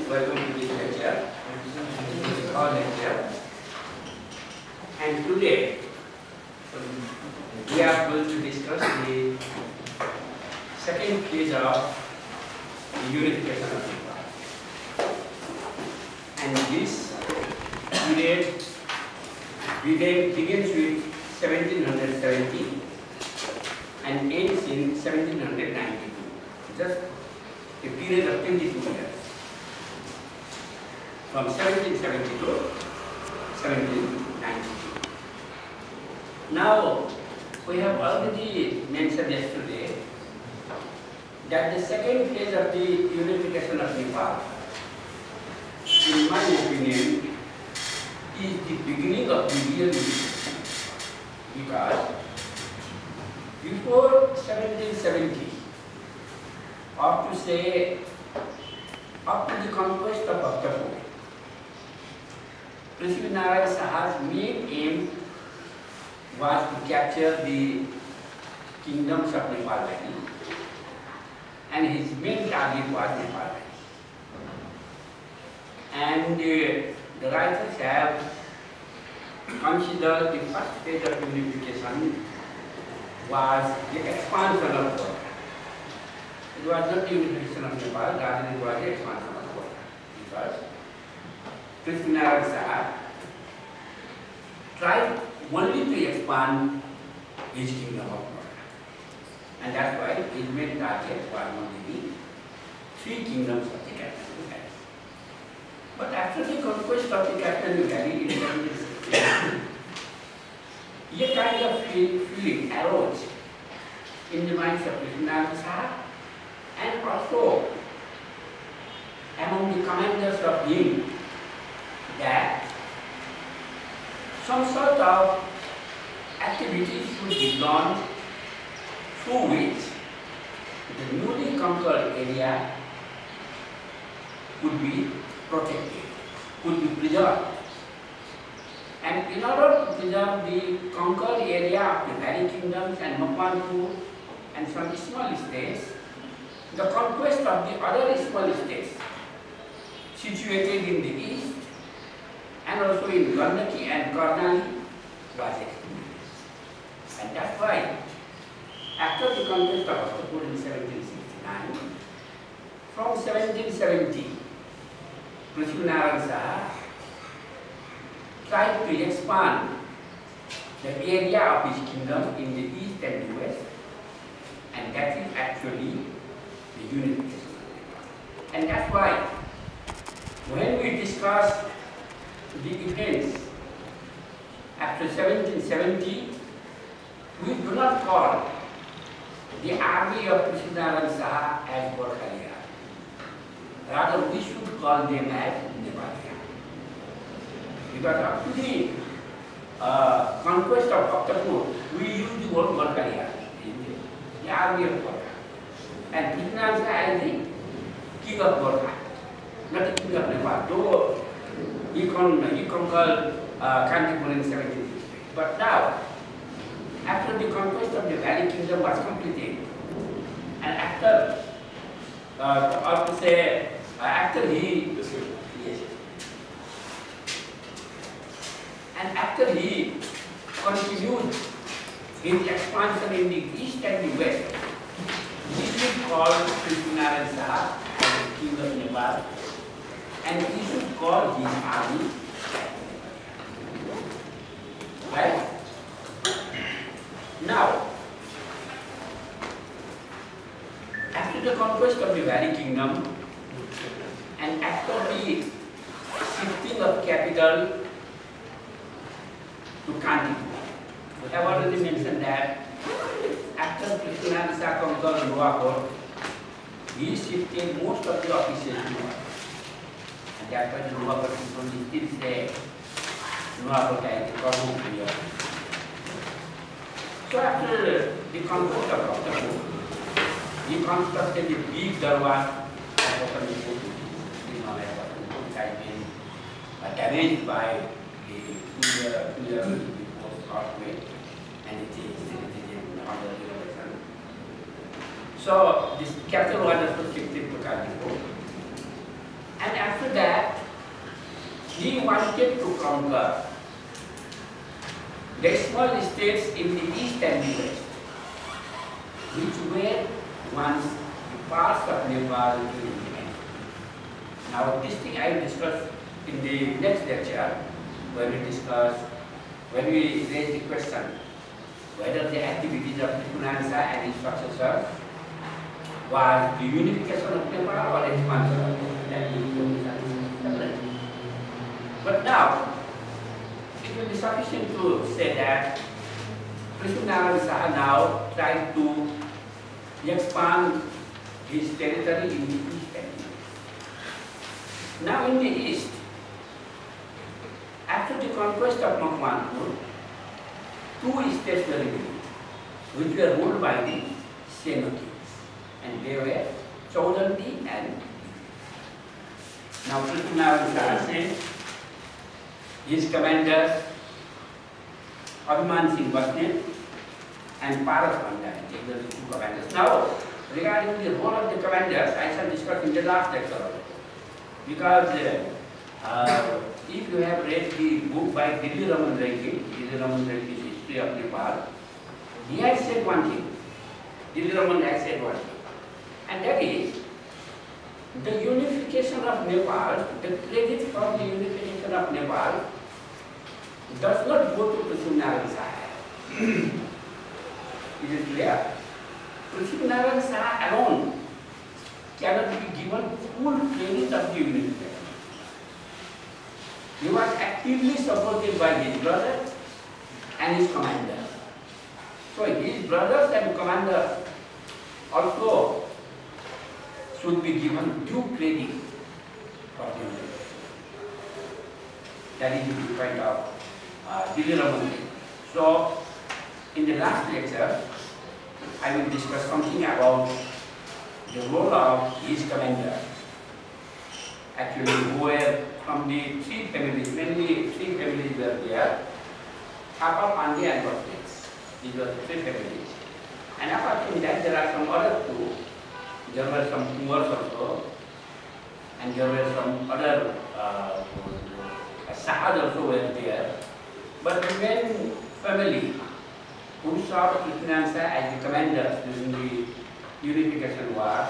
welcome to this lecture. This is our lecture. And today we are going to discuss the second phase of the unification of Nepal. And this period begins with 1770 and ends in 1792. Just a period of 22 years. From 1770 to 1792. Now, we have already mentioned yesterday that the second phase of the unification of Nepal, in my opinion, is the beginning of the real unification. Because before 1770, or to say up to the conquest of Bhaktapur, PrithiviNarayan's main aim was to capture the kingdoms of Nepal Valley, and his main target was Nepal Valley. And the writers have considered the first phase of unification was the expansion of Border. It was not the unification of Nepal, rather it was the expansion of Border. Because PrithiviNarayan tried only to expand his kingdom of Border. And that's why his main target was only the three kingdoms of the Caspian Valley. But after the conquest of the Caspian Valley in 1760, a kind of feeling arose in the minds of PrithiviNarayan and also among the commanders of him, that some sort of activities should be done through which the newly conquered area could be protected, could be preserved. And in order to preserve the conquered area of the Valley kingdoms and Makwanpur and some small states, the conquest of the other small states situated in the east and also in Gandaki and Karnali was experienced. And that's why, after the conquest of Bhaktapur in 1769, from 1770, PrithiviNarayan tried to expand the area of his kingdom in the east and the west, and that is actually the unification. And that's why, when we discuss the events after 1770, we do not call the army of PrithiviNarayan as Gorkhalia. Rather, we should call them as Nepaliya. Because up to the conquest of Bhaktapur, we use the word Gorkhalia, the army of Gorkha. And PrithiviNarayan as the king of Gorkha, not the king of Nepal. Though he conquered Kantipur in 1760. But now, after the conquest of the Valley kingdom was completed, and after, after he, yes, and after he continued his expansion in the east and the west, he should call PrithiviNarayan as king of Nepal, and he should call his army. Right? Now, after the conquest of the Valley kingdom and after the shifting of capital to Kantipur, we have already mentioned that after PrithiviNarayan conquered Nuwakot, he shifted most of the offices to Nuwakot. And that's why Nuwakot is only still say Nuwakot as the Kormuk here. So after the conquest of Bhaktapur, he constructed a big darbar of Bhaktapur, which has been damaged by the 2 years before earthquake, and it is under renovation. So this capital was also shifted to Kantipur. And after that, he wanted to conquer the small states in the east and the west, which were once the parts of Nepal during the end. Now, this thing I will discuss in the next lecture, when we raise the question whether the activities of PrithiviNarayan and his successors was the unification of Nepal or expansion of Nepal. But now, it will be sufficient to say that PrithiviNarayan now tried to expand his territory in the east and the west. Now in the east, after the conquest of Makwanpur, two states were revealed, which were ruled by the Seno kings, and they were Chaudandi and now PrithiviNarayan sent his commanders Abhiman Singh Basnet and Paras Bhandari. These were the two commanders. Now, regarding the role of the commanders, I shall discuss in the last lecture, because if you have read the book by PrithiviNarayan's History of Nepal, he has said one thing. PrithiviNarayan has said one thing, and that is the unification of Nepal, the credit for the unification of Nepal does not go to PrithiviNarayan. It is clear. PrithiviNarayan alone cannot be given full credit of the unification. He was actively supported by his brother and his commander. So his brothers and commander also should be given due credit for the unification. That is the point of PrithiviNarayan. So in the last lecture, I will discuss something about the role of his commanders. Actually, who were from the three families, mainly three families were there, Thapa, Pandya and Basnets. These were the three families. And apart from that, there are some other two. There were some Kumars also, and there were some other Sahad also were there. But the main family who served PrithiviNarayan as the commanders during the unification wars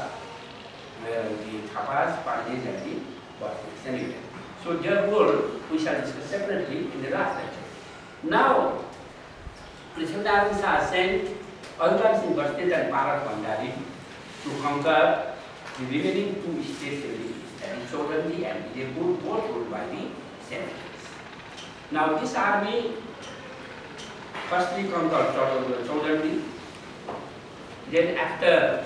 were the Thapas, Pandyas and the Basnets. Anyway, so their role we shall discuss separately in the last lecture. Now, PrithiviNarayan sent Abhiman Singh Basnet and Paras Bhandari to conquer the remaining two states in the east, that is Chaudandi and Vijaypur, both ruled by the Seno kings. Now this army firstly conquered Chaudandi, then after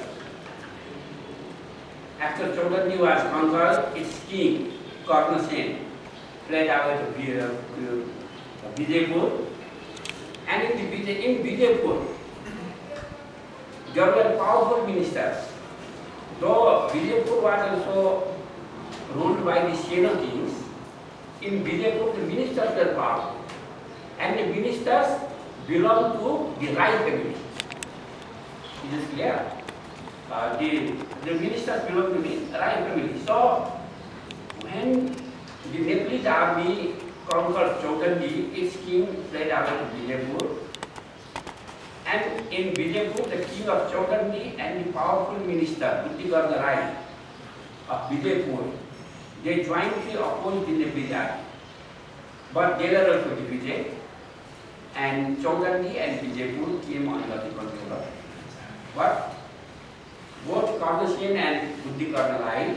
Chaudandi was conquered, its king, Karnasen, fled away to Vijaypur, and in Vijaypur, there were powerful ministers. Though Vijaypur was also ruled by the Seno kings, in Vijaypur the ministers were powerful, and the ministers belonged to the Rai family. It is clear. The ministers belong to the Rai family. So, when the Nepalese army conquered Chaudandi, its king fled away to Vijaypur. And in Vijaypur, the king of Chaudandi and the powerful minister, Buddhigarna Rai of Vijaypur, they jointly opposed the Nepalese army. But they were also defeated, and Chaudandi and Vijaypur came under the control of. But both Karnasen and Buddhigarna Rai,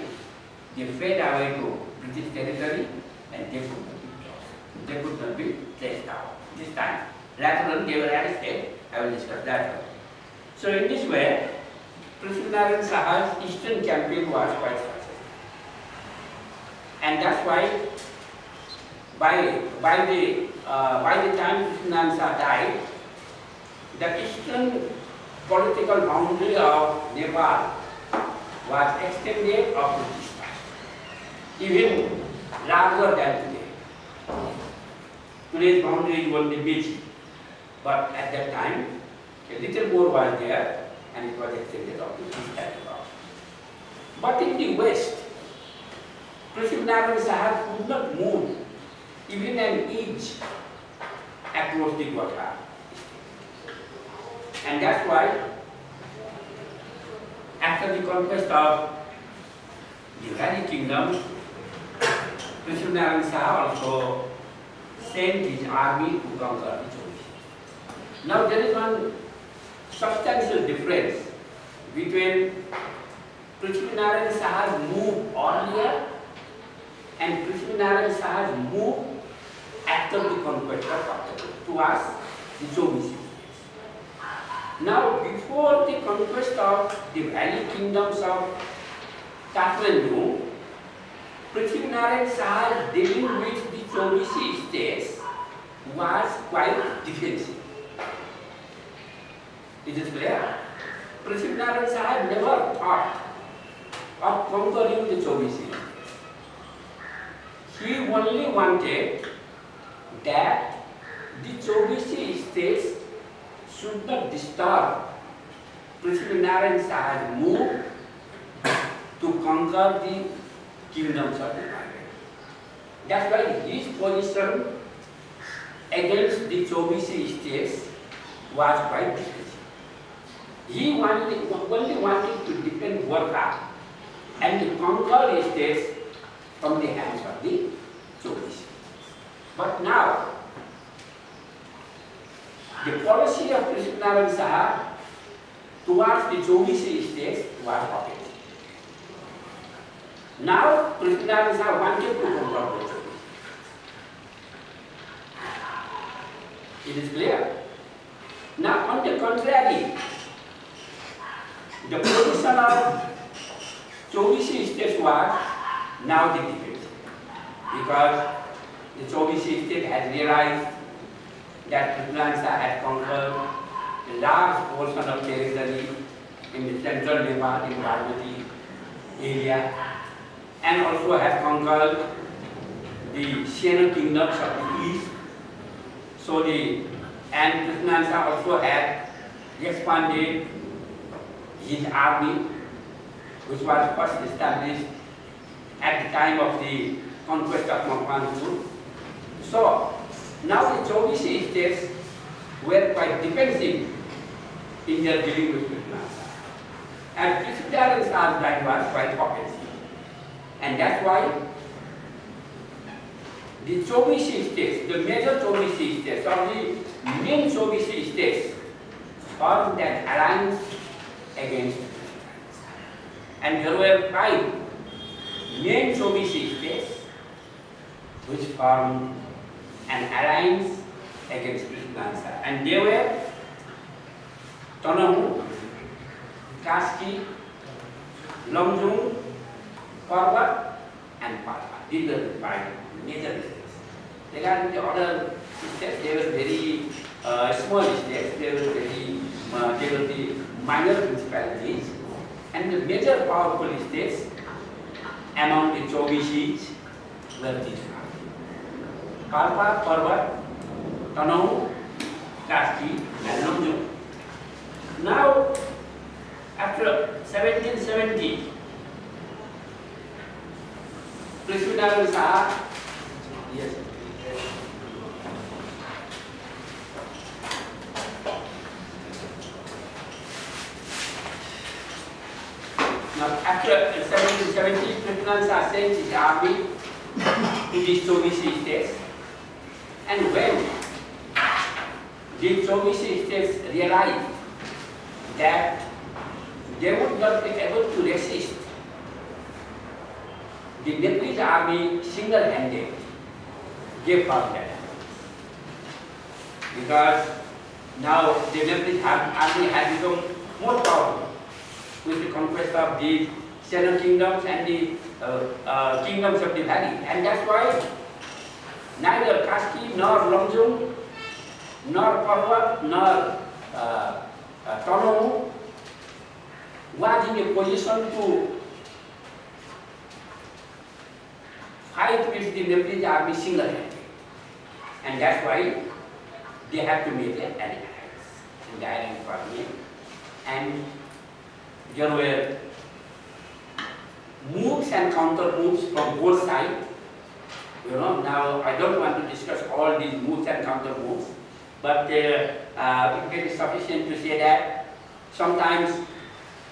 they fled away to British territory, and they could not be lost. They could not be chased out this time. Later on, they were arrested. I will discuss that. So in this way, PrithiviNarayan's eastern campaign was quite successful. And that's why by the time PrithiviNarayan died, the eastern political boundary of Nepal was extended up to this time, even larger than today. Today's boundary is only beach, but at that time, a little more was there, and it was extended up to this territory. But in the west, PrithiviNarayan Sahab could not move even an inch across the Gorkha. And that's why, after the conquest of the Valley Kingdom, PrithiviNarayan Sahab also sent his army to conquer the Chovis. Now there is one substantial difference between PrithiviNarayan Sahab's move earlier and PrithiviNarayan Sahab's move after the conquest of Pakistan towards the Chovis. Now, before the conquest of the valley kingdoms of Kathmandu, PrithiviNarayan Sahab dealing with the Chovis states was quite defensive. It is clear. PrithiviNarayan Sahab never thought of conquering the Chovis. He only wanted that the Chovis states should not disturb PrithiviNarayan Sahab's move to conquer the kingdoms of the Himalaya. That's why his position against the Chovis states was quite defensive. He only wanted to defend Gorkha and to conquer the states from the hands of the Chovis. But now, the policy of PrithiviNarayan Sahab towards the Chovis states was offensive. Now, PrithiviNarayan Sahab wanted to conquer the Chovis. It is clear. Now, on the contrary, the position of Chovis states was now the defensive, because the Chovis state has realized that PrithiviNarayan Sahab had conquered a large portion of territory in the central Nepal, in Parvati area, and also had conquered the Sena kingdoms of the east. So and PrithiviNarayan Sahab also had expanded his army, which was first established at the time of the conquest of Makwanpur. So now the Chovis states were quite defensive in their dealing with PrithiviNarayan Sahab. And PrithiviNarayan Sahab's line was quite offensive. And that's why the Chovis states, the major Chovis states, or the main Chovis states, formed an alliance against PrithiviNarayan Sahab. And there were 5 main Chovis states which formed an alliance against PrithiviNarayan Sahab. And they were Tanahu, Kaski, Lomjung, Parvat, and Palpa. These are the 5 major states. Regarding the other states, they were very small states. They were the minor principalities, and the major powerful states among the Chovis were these 5: Palpa, Parvat, Tanahu, Kaski, and Lomjung. Now, after 1770, PrithiviNarayan Sahab, yes. Now, after 1770, PrithiviNarayan Sahab sent his army to the Chovis states, and when the Chovis states realized that they would not be able to resist the Nepalese army single-handed, gave up that. Because now the Nepalese army had become more powerful with the conquest of the Sena kingdoms and the kingdoms of the valley. And that's why neither Kaski nor Lomjung nor Parvat nor Tanahu was in a position to fight with the Nepalese army single-handed. And that's why they have to make an alliance. And the alliance was made. And there were moves and counter moves from both sides. You know, now I don't want to discuss all these moves and counter moves, but it is sufficient to say that sometimes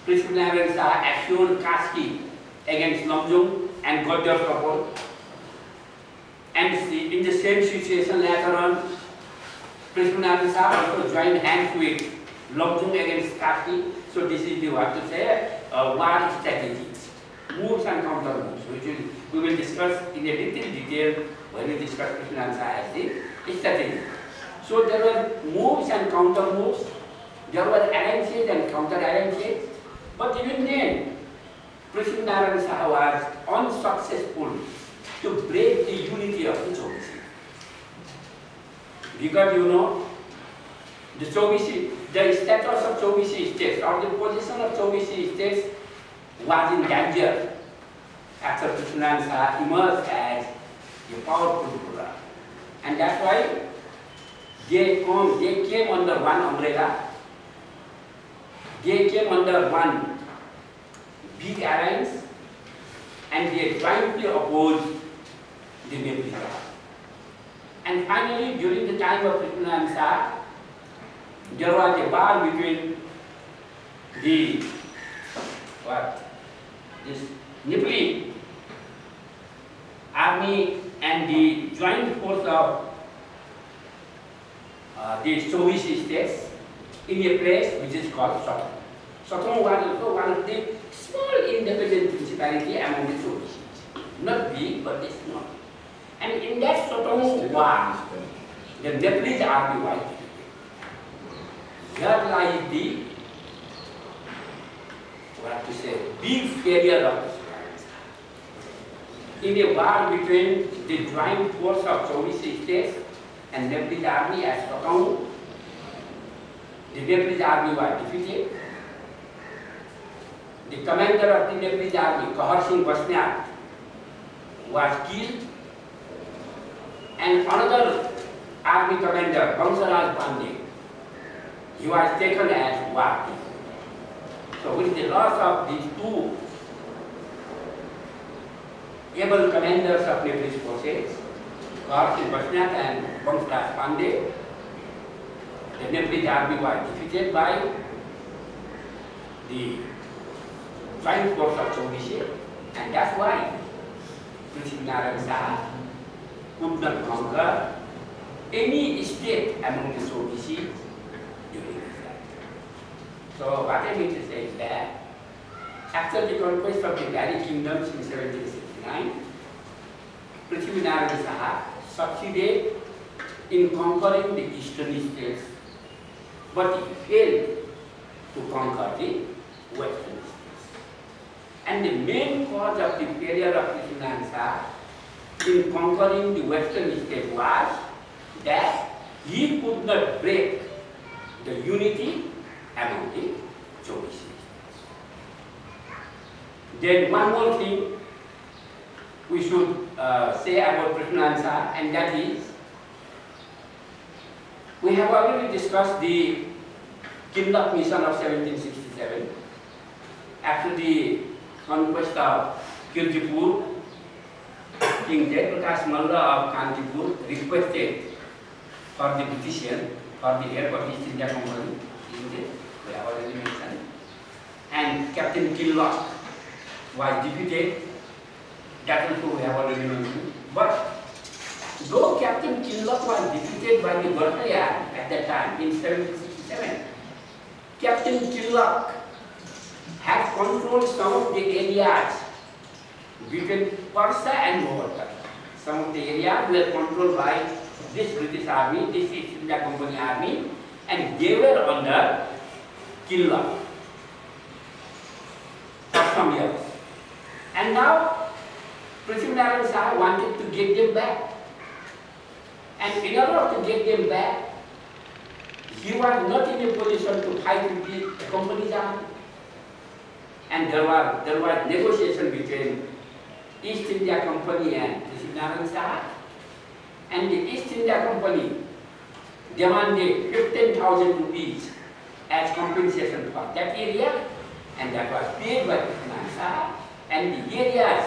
PrithiviNarayan assured Kaski against Namjung and got their support. And in the same situation later on, PrithiviNarayan also joined hands with Namjung against Kaski. So this is the what to say war strategies, moves and counter moves, which we will discuss in a little detail when we discuss PrithiviNarayan as the strategy. So there were moves and counter moves, there were arranges and counter arranges, but even then, PrithiviNarayan was unsuccessful to break the unity of the Chobisi. Because you know, the Chobisi, the status of Chobisi states or the position of Chobisi states was in danger after PrithiviNarayan emerged as a powerful ruler. And that's why they came under one umbrella, they came under one big alliance, and they jointly opposed the Nepali. And finally, during the time of PrithiviNarayan, there was a war between the Nepali army and the joint force of the Chobisi states in a place which is called Sotong. Sotong was also one of the small independent principality among the Chobisi. Not big, but it's small. And in that Sotong war, the Nepalese army was defeated. Here lies the, what to say, big failure of the in a war between the joint force of Chobisi states and Nepalese army at Sotong, the Nepalese army was defeated. The commander of the Nepalese army, Kahar Singh Basnyat, was killed, and another army commander, Bamsaraj Pandey, he was taken as war prisoner. So with the loss of these two able commanders of Nepalese forces, Kahar Singh Basnyat and Bamsaraj Pandey, the Nepalese army was defeated by the joint force of Chobisi, and that's why PrithiviNarayan could not conquer any state among the Chobisi during his life. So what I mean to say is that after the conquest of the Valley kingdoms in 1769, PrithiviNarayan succeeded in conquering the eastern states, but he failed to conquer the western states. And the main cause of the failure of PrithiviNarayan in conquering the western state was that he could not break the unity among the Chobisi. Then one more thing we should say about PrithiviNarayan, and that is, we have already discussed the Kinloch mission of 1767. After the conquest of Kirtipur, King Jaiprakash Malla of Kantipur requested for the petition for the help of East India Company, we have already mentioned, and Captain Kinloch was defeated. That also we have already mentioned. But though Captain Kinloch was defeated by the Bharatiya at that time in 1767, Captain Kinloch had controlled some of the areas between Persia and Moghul. Some of the areas were controlled by this British army, this East India Company army, and they were under Kinloch for some years. And now PrithiviNarayan wanted to get them back. And in order to get them back, he was not in a position to fight with the company's army. And there was negotiation between East India Company and PrithiviNarayan, and the East India Company demanded 15,000 rupees as compensation for that area, and that was paid by PrithiviNarayan, and the areas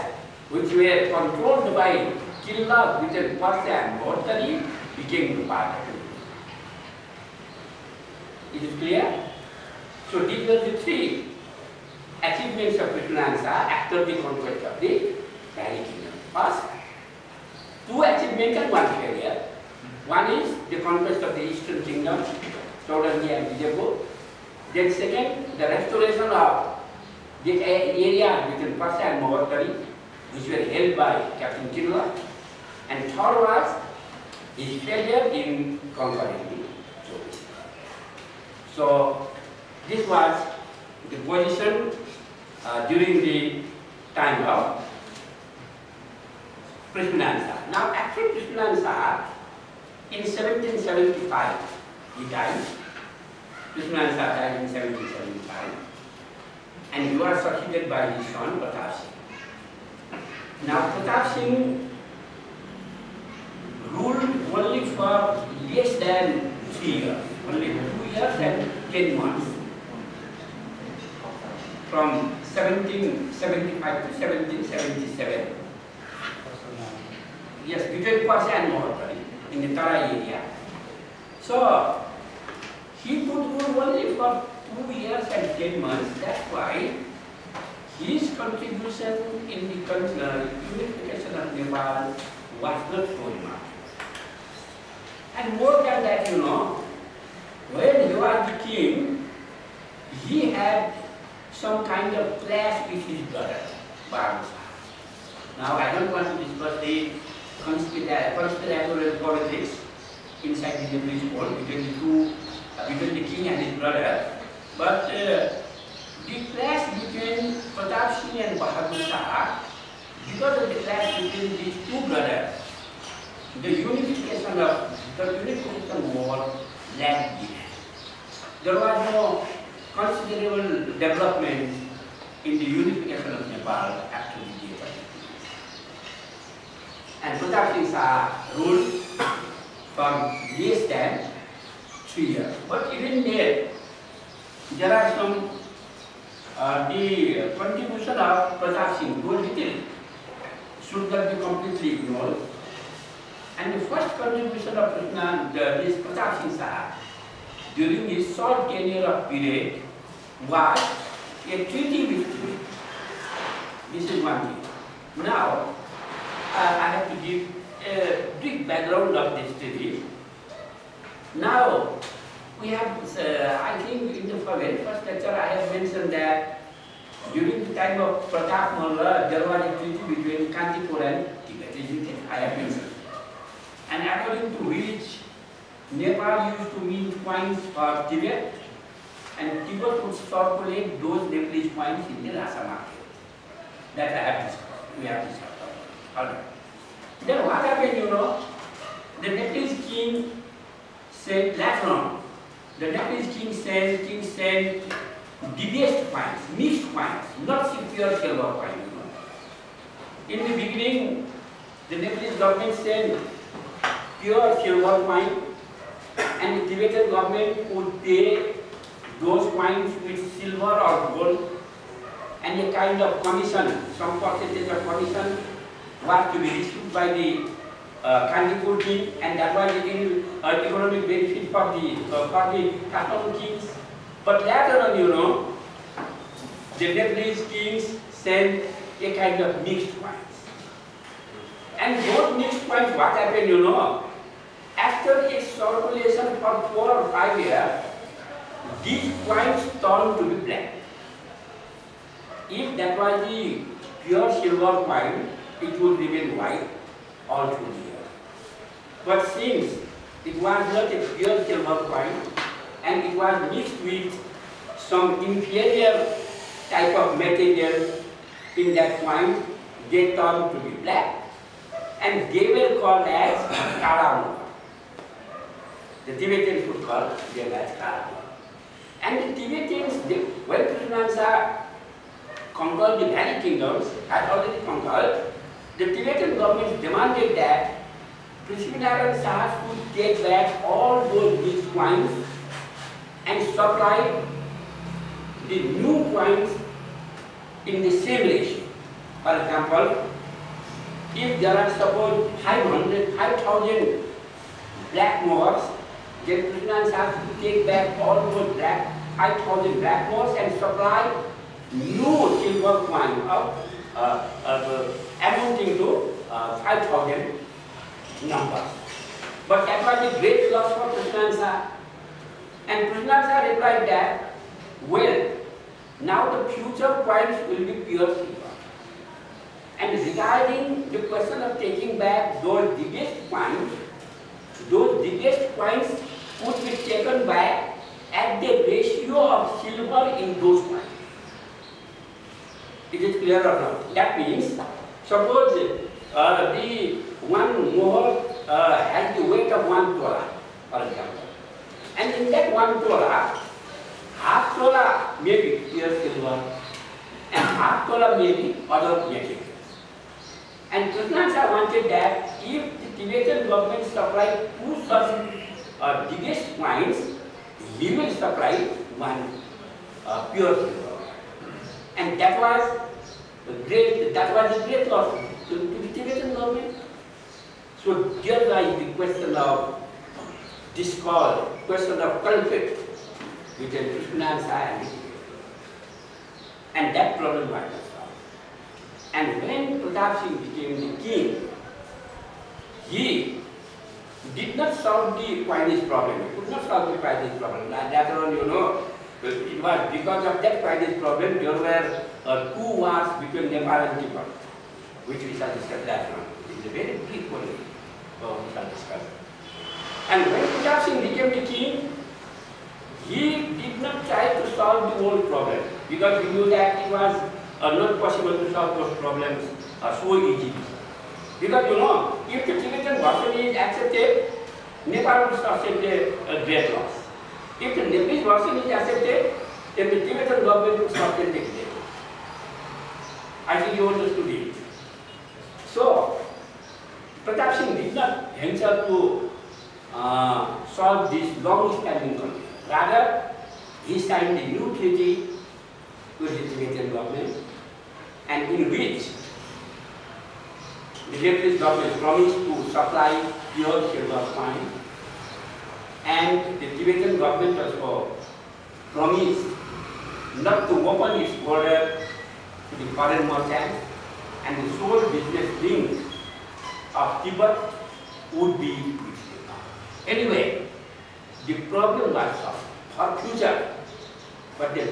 which were controlled by Killa within Persia and Mortari became the part of it. Is it clear? So these were the three achievements of Prithvinarayan Saha after the conquest of the Valley Kingdom. First, two achievements and one failure. One is the conquest of the Eastern Kingdom, Saudarya and Vijayapur. Then second, the restoration of the area between Persia and Mortari, which were held by Captain Killa. And third was his failure in conquering the Soviets. So this was the position during the time of Prithvinarayan Saha. Now after Prithvinarayan Saha, in 1775, he died. Prithvinarayan Saha died in 1775, and he was succeeded by his son Pratap Singh. Now Pratap Singh ruled only for less than 3 years, only 2 years and 10 months, from 1775 to 1777. Yes, between Persia and Mortari in the Tara area. So he could rule only for 2 years and 10 months. That's why his contribution in the unification of Nepal was not so much. And more than that, you know, when he was the king, he had some kind of clash with his brother, Babu Saha. Now, I don't want to discuss the conspiratorial politics inside the Nepalese world between the king and his brother, but the clash between Pratap Singh and Bahadur Saha, because of the clash between these two brothers, the unification war lagged behind. There was no considerable development in the unification of Nepal after the death of the and Pratap Singh Saha ruled for less than 3 years. But even there are some the contribution of Pratap Singh, though little, should not be completely ignored. And the first contribution of this Pratap Singh Saha during his short tenure of period was a treaty with Tibet. This is one thing. Now, I have to give a brief background of this treaty. Now, we have, I think in the very first lecture I have mentioned that during the time of Pratap Malla, there was a treaty between Kantipur and Tibet, isn't it? I have mentioned. And according to which Nepal used to mint coins for Tibet, and Tibet would circulate those Nepalese coins in the Rasa market. That I have discussed. We have discussed. Alright. Then what happened, you know? The Nepalese king said, later on, the Nepalese king sent debased coins, mixed coins, not pure silver coins. You know. In the beginning, the Nepalese government sent pure silver coin, and the Tibetan government would pay those coins with silver or gold, and a kind of commission, some percentage of commission was to be received by the Kandipur king, and that was the economic benefit for the Katong kings. But later on, you know, the Nepalese kings sent a kind of mixed coins. And those mixed coins, what happened, you know, after its circulation for 4 or 5 years, these coins turned to be black. If that was the pure silver coin, it would remain white all through the year. But since it was not a pure silver coin, and it was mixed with some inferior type of material in that coin, they turned to be black, and they were called as Karamu. The Tibetans would call them as Karamu. And the Tibetans, when Prithvinarayan Saha conquered the Valley kingdoms, had already conquered, the Tibetan government demanded that Prithvinarayan Saha should take back all those mixed coins and supply the new coins in the same ratio. For example, if there are suppose 5,000 black moors, then Prithivinarayan has to take back all those 5,000 black moors and supply new silver coin amounting to 5,000 numbers. But that was a great loss for Prithivinarayan. And Prithivinarayan replied that, well, now the future coins will be pure silver. And regarding the question of taking back those debased coins would be taken back at the ratio of silver in those coins. Is it clear or not? That means, suppose the one more has the weight of 1 tola, for example. And in that 1 tola, half tola may be pure silver and half tola may be other materials. And Prithivinarayan wanted that if the Tibetan government supply 2 such debased coins, he will supply 1 pure silver. And that was a great loss to the Tibetan government. So there lies the question of discord, question of conflict between Prithivinarayan and the Tibetans. And that problem was solved. And when Pratap Singh became the king, he did not solve the coinage problem. He could not solve the coinage problem. Later on, you know, it was because of that coinage problem, there were 2 wars between Nepal and Tibet, which we shall discuss later on. It is a very brief one, so we shall discuss. And when Pratap Singh became the king, he did not try to solve the whole problem, because he knew that it was not possible to solve those problems so easily. Because you know, if the Tibetan version is accepted, Nepal will sustain a great loss. If the Nepalese version is accepted, then the Tibetan government will sustain the great loss. I think you understood it. So, Pratap Singh did not venture to solve this long-standing conflict. Rather, he signed a new treaty with the Tibetan government, and in which the Nepalese government promised to supply pure silver coin, and the Tibetan government also promised not to open its border to the foreign merchants, and the sole business link of Tibet would be with silver. Anyway, the problem was solved for future, but the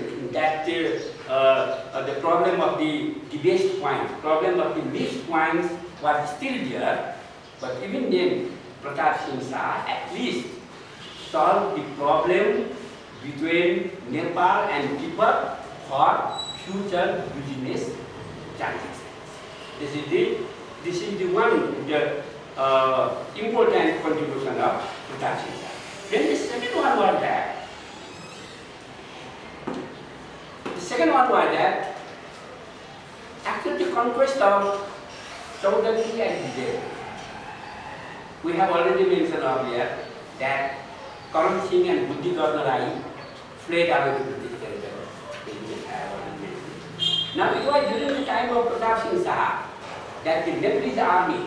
problem of the debased coins, problem of the mixed coins was still there, but even then, Pratap Singh at least solved the problem between Nepal and Tibet for future business transactions. This is the important contribution of Pratap Singh. Then the second one was that after the conquest of Saudari and Vijay, we have already mentioned earlier that Karan Singh and Buddhi Rai fled away to British territory. Now it was during the time of Pratap Singh Saha that the Nepalese army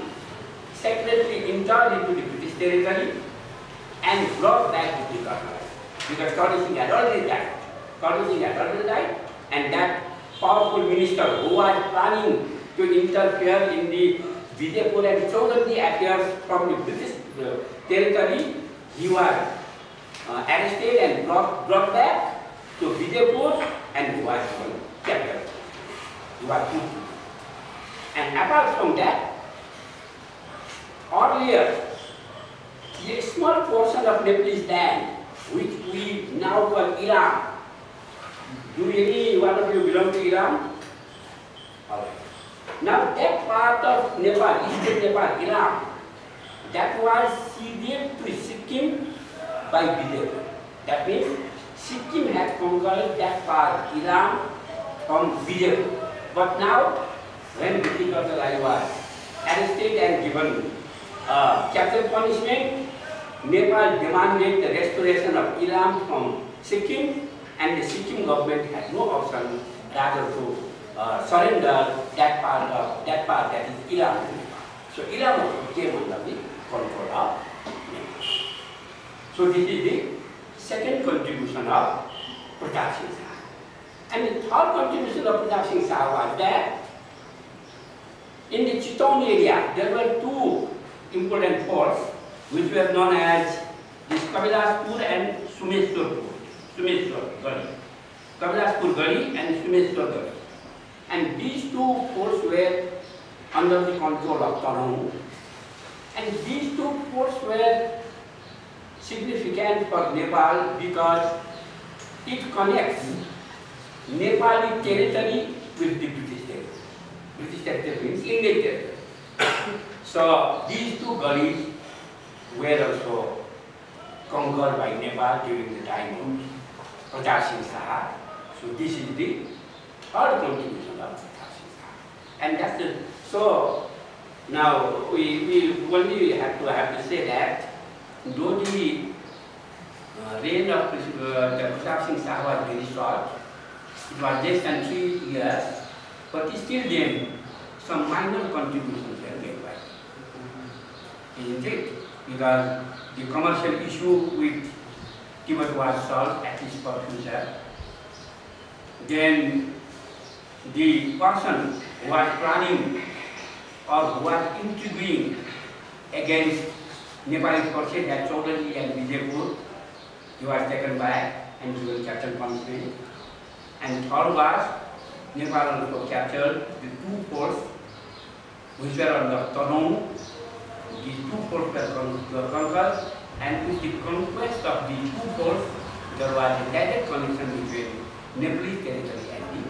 secretly entered into the British territory and brought back Buddhi Rai, because Karan Singh had already died. And that powerful minister who was planning to interfere in the Vijaypur and Saudari affairs from the British territory, he was arrested and brought back to Vijaypur, and he was captured. He was put. And apart from that, earlier, a small portion of Nepalese land, which we now call Iran. Do any one of you belong to Iran? Alright. Now that part of Nepal, eastern Nepal, Iran, that was ceded to Sikkim by Vijaypur. That means Sikkim had conquered that part, Iran, from Vijaypur. But now, when Buddhi Rai was arrested and given capital punishment, Nepal demanded the restoration of Iran from Sikkim, and the Sikkim government had no option rather to surrender that part that is Iran. So Iran also came under the control of Nepal. So this is the second contribution of Pratap Singh Saha. And the third contribution of Pratap Singh Saha was that in the Chittagong area there were two important forts which were known as this Kabilaspur and Sumeshwar Gully. Kabilaspur Gully and Sumeshwar Gully. And these two forts were under the control of Tanong. And these two forts were significant for Nepal because it connects Nepali territory with the British territory. British territory means Indian territory. So these two gullies were also conquered by Nepal during the time of Pratap Singh Saha. So this is the third contribution of Pratap Singh Saha. And that's the, so now we only have to say that though the reign of Pratap Singh Saha was very short, it was less than 3 years, but still then some minor contributions were made by him. Isn't it? Because the commercial issue with Tibet was solved, at least for future. Then the person who was planning or who was intriguing against Nepali forces at Chaudhary and Vijaypur, he was taken back and given capital punishment. And third was Nepal also captured the two forts which were on the Tanong. These two forts were conquered, and with the conquest of these two forts, there was a direct connection between Nepalese territory and the.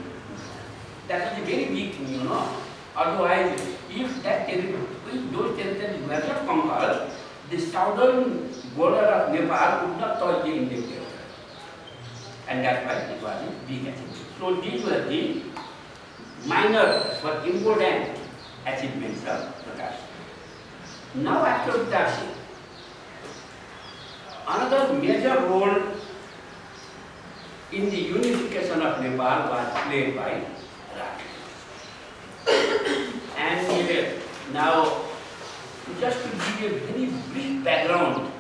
That is a very big thing, you know. Otherwise, if that territory, if those territories were not conquered, the southern border of Nepal would not touch the Indian territory. And that's why it was a big achievement. So these were the minor but important achievements of Pratap Singh. Now after Pratap Singh, another major role in the unification of Nepal was played by Raj. And now, just to give you a very brief background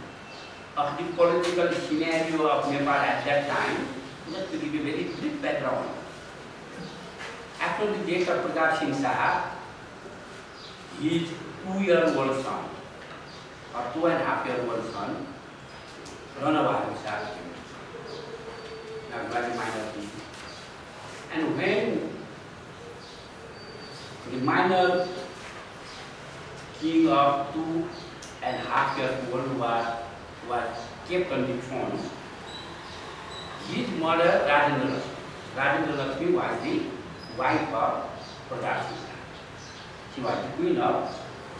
of the political scenario of Nepal at that time, just to give you a very brief background. After the death of Pratap Singh Saha, his 2-year-old son, or 2.5-year-old son, Rana Bahadur Saha came. Now he was a minor king. And when the minor king of 2.5-year-old was kept on the throne, his mother Rajendra Lakshmi was the wife of Pratap Singh Saha. She was the queen of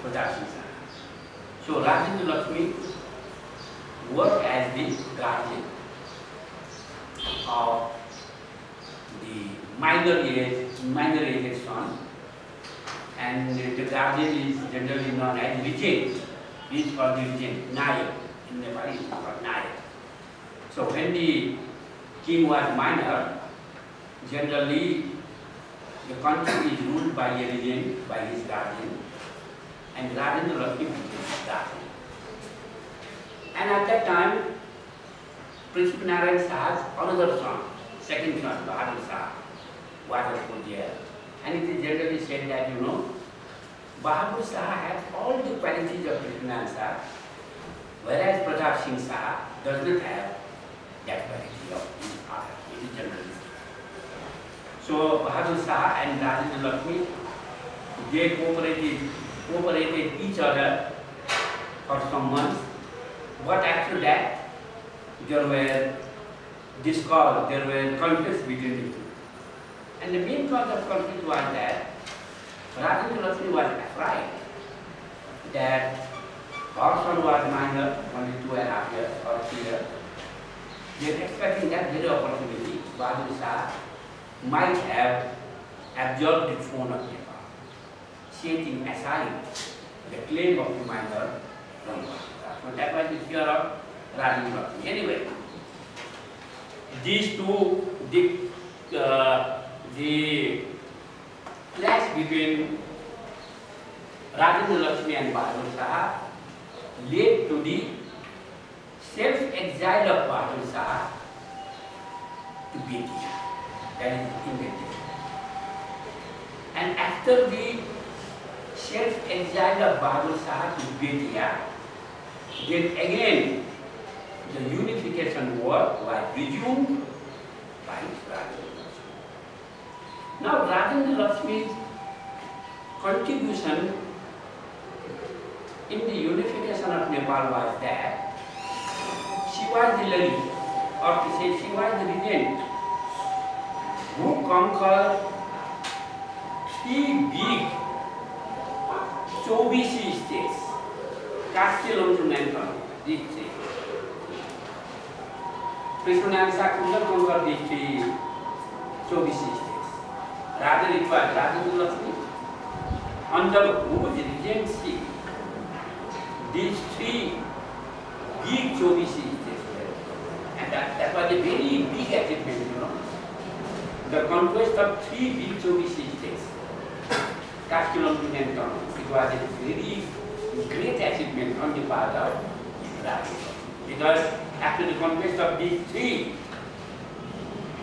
Pratap Singh Saha. So Rajendra Lakshmi worked as the guardian of the minor aged son, and the guardian is generally known as regent. He is called the regent, Nayak. In Nepal, it is called Nayak. So when the king was minor, generally the country is ruled by a regent, by his guardian, and Rajendra Lakshmi became his guardian. And at that time, PrithiviNarayan Saha's another son, second son, Bahadur Saha, was also there. And it is generally said that, you know, Bahadur Saha had all the qualities of PrithiviNarayan Saha, whereas Pratap Singh Saha does not have that quality of his father. It is generally said. So Bahadur Saha and Rajendra Lakshmi, they cooperated each other for some months. But after that, there were discords, there were conflicts between the two. And the main cause of conflict was that Rajendra Lakshmi was afraid that her son was minor, only 2.5 years or 3 years. They were expecting that very opportunity, Bahadur Saha might have absorbed the throne of Nepal, setting aside the claim of the minor from Bahadur Saha. So that was the fear of Rajendra Lakshmi. Anyway, these two, the clash between Rajendra Lakshmi and Bahadur Shah led to the self-exile of Bahadur Shah to Betia, that is invented. And after the self-exile of Bahadur Shah to Betia, then again the unification war was resumed by Rajendra Lakshmi. Now Rajendra Lakshmi's contribution in the unification of Nepal was that she was the lady, or to say she was the regent, who conquered three big Chobisi states, Castile to Nanton, these three. PrithiviNarayan conquered these three Chobisi states. Rather it was Rajendra Lakshmi, under whose regency these three big Chobisi states were. And that was a very big achievement, you know. The conquest of three big Chobisi states, Castile to Nanton, it was a very great achievement on the part of Rajendra. Because after the conquest of these three